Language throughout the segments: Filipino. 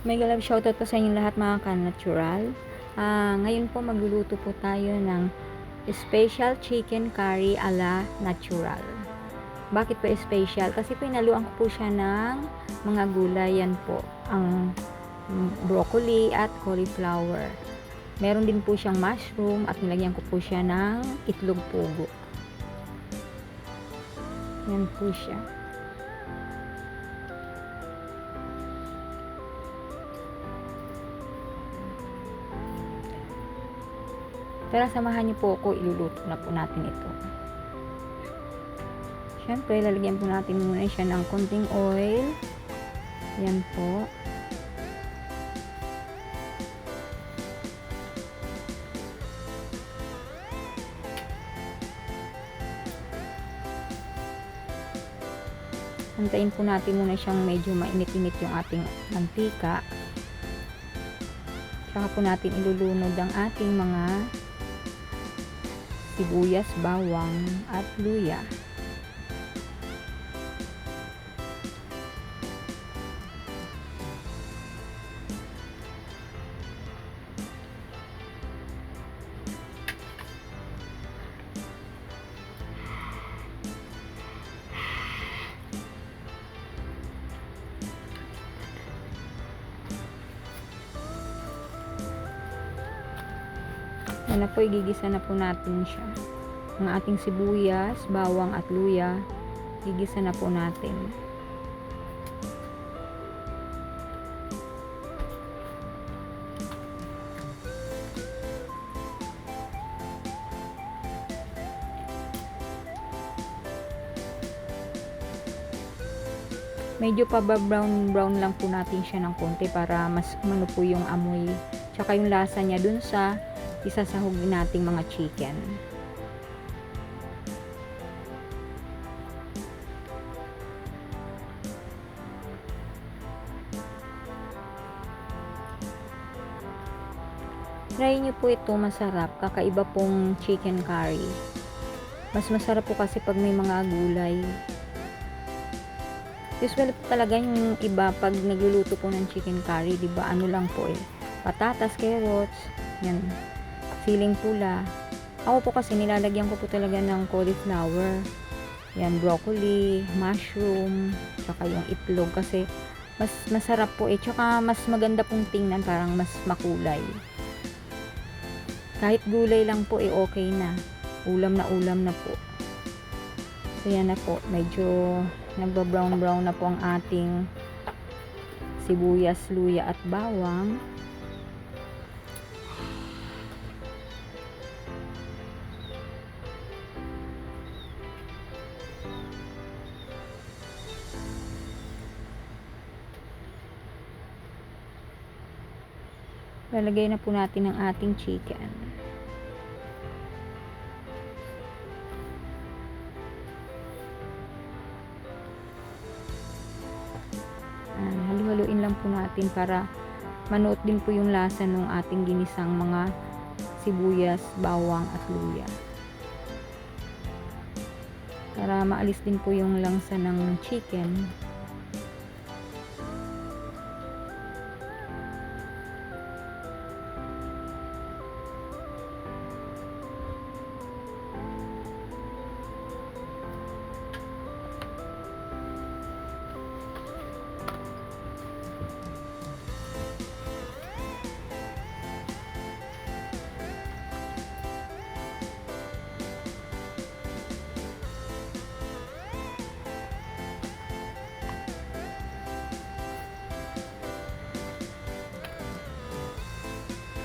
Mega love shoutout po sa inyong lahat mga ka-natural. Ngayon po magluluto po tayo ng special chicken curry ala natural. Bakit po special? Kasi pinaluan ko po siya ng mga gulay. Yan po, ang broccoli at cauliflower. Meron din po siyang mushroom at nilagyan ko po siya ng itlog pugo. Yan po siya. Tara, samahan niyo po ako, iluluto na po natin ito. Siyempre, lalagyan po natin muna siya ng konting oil. Yan po. Antayin po natin muna siyang medyo mainit-init yung ating mantika. Saka po natin ilulunod ang ating mga sibuyas, bawang at luya. Yan na po, igigisa na po natin siya. Ang ating sibuyas, bawang at luya, igigisa na po natin. Medyo pa brown lang po natin siya ng konti para mas umano po yung amoy tsaka yung lasa niya dun sa isasahugin nating mga chicken. Try nyo po ito, masarap. Kakaiba pong chicken curry. Mas masarap po kasi pag may mga gulay. Usually po talaga yung iba pag nagluluto po ng chicken curry, di ba? Ano lang po patatas, carrots, yan, siling pula. Ako po kasi nilalagyan ko po talaga ng cauliflower, yan, broccoli, mushroom, tsaka yung itlog kasi mas masarap po tsaka mas maganda pong tingnan, parang mas makulay. Kahit gulay lang po okay na. Ulam na po. So yan na po, medyo nagba-brown na po ang ating sibuyas, luya at bawang. Lalagay na po natin ang ating chicken. Halu-haluin lang po natin para manuot din po yung lasa ng ating ginisang mga sibuyas, bawang at luya. Para maalis din po yung langsa ng chicken.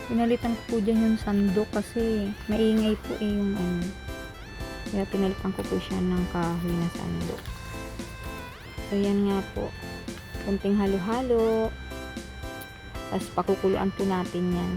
Pinalitan ko po dyan yung sandok kasi maingay po yung kaya pinalitan ko po siya ng kahoy na sandok. So yan nga po, kunting halo-halo, tapos pakukuluan po natin yan.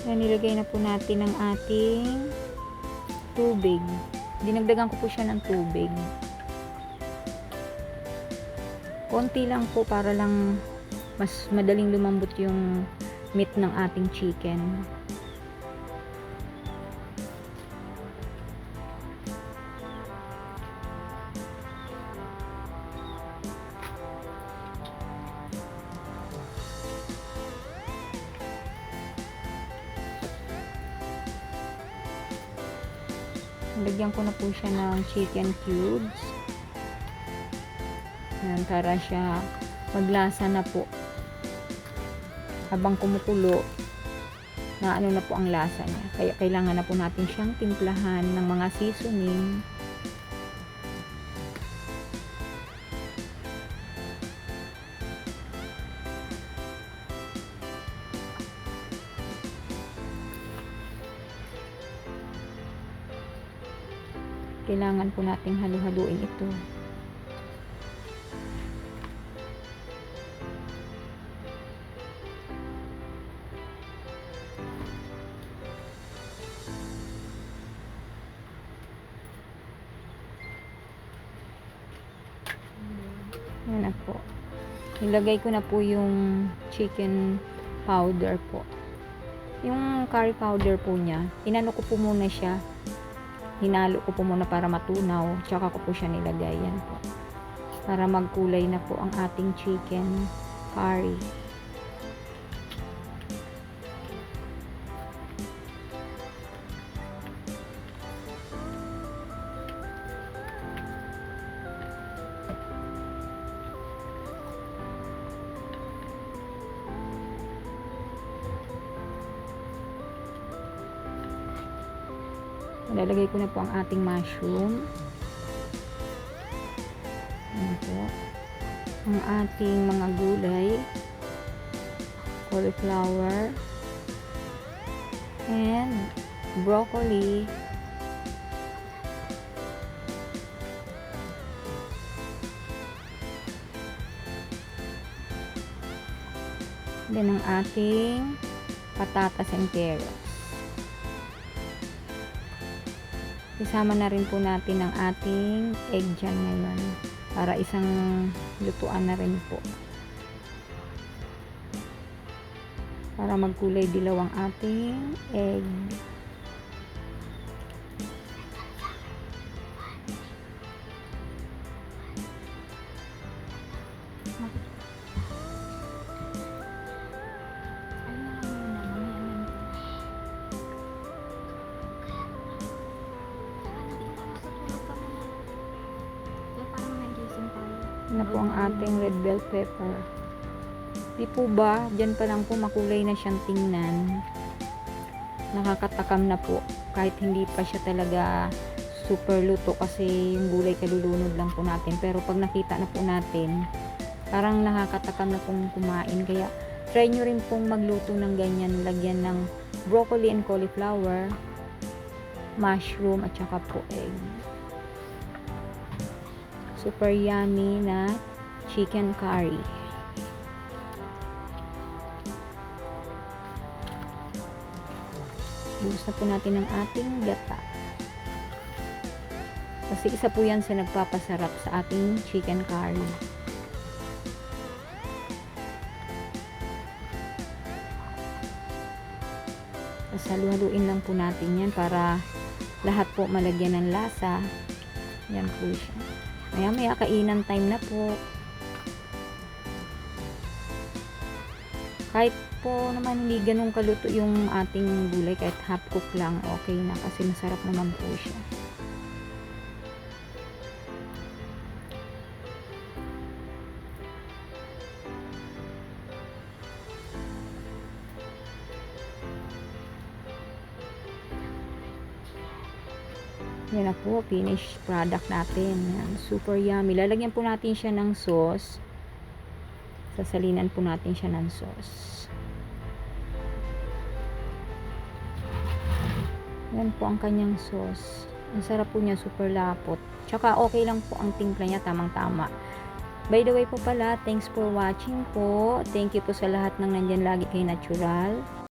Yan, nilagay na po natin ang ating tubig. Dinagdagan ko po siya ng tubig. Konti lang po para lang mas madaling lumambot yung meat ng ating chicken. Lagyan ko na po siya ng chicken cubes. Yan, para siya maglasa na po. Habang kumukulo, na ano na po ang lasa niya. Kaya kailangan na po natin siyang timplahan ng mga seasoning. Kailangan po nating halu-haluin ito. Yan na po. Nilagay ko na po yung chicken powder po. Yung curry powder po niya, inano ko po muna siya. Hinalo ko po muna para matunaw, tsaka ko po siya nilagay. Yan po, para magkulay na po ang ating chicken curry. Lalagay ko na po ang ating mushroom. Ayan po. Ang ating mga gulay. Cauliflower. And broccoli. Then ang ating patatas and carrots. Isama na rin po natin ang ating egg dyan ngayon para isang lutuan na rin po, para magkulay dilaw ang ating egg. Na po ang ating red bell pepper. Di po ba, dyan pa lang po makulay na siyang tingnan. Nakakatakam na po. Kahit hindi pa siya talaga super luto kasi yung gulay kalulunod lang po natin. Pero pag nakita na po natin, parang nakakatakam na pong kumain. Kaya try nyo rin pong magluto ng ganyan. Lagyan ng broccoli and cauliflower, mushroom, at saka po egg. Super yummy na chicken curry. Buhos na po natin ang ating gata. Kasi isa po yan sa nagpapasarap sa ating chicken curry. Tapos halu-haluin lang po natin yan para lahat po malagyan ng lasa. Yan po siya. Maya-maya kainan time na po. Kahit po naman hindi ganun kaluto yung ating gulay, kahit half cook lang, okay na kasi masarap naman po siya. Yan na po, finished product natin. Yan, super yummy. Lalagyan po natin siya ng sauce. Sasalinan po natin siya ng sauce. Yan po ang kanyang sauce. Ang sarap po niya, super lapot. Tsaka okay lang po ang timpla niya, tamang-tama. By the way po pala, thanks for watching po. Thank you po sa lahat ng nandyan lagi kay Natural.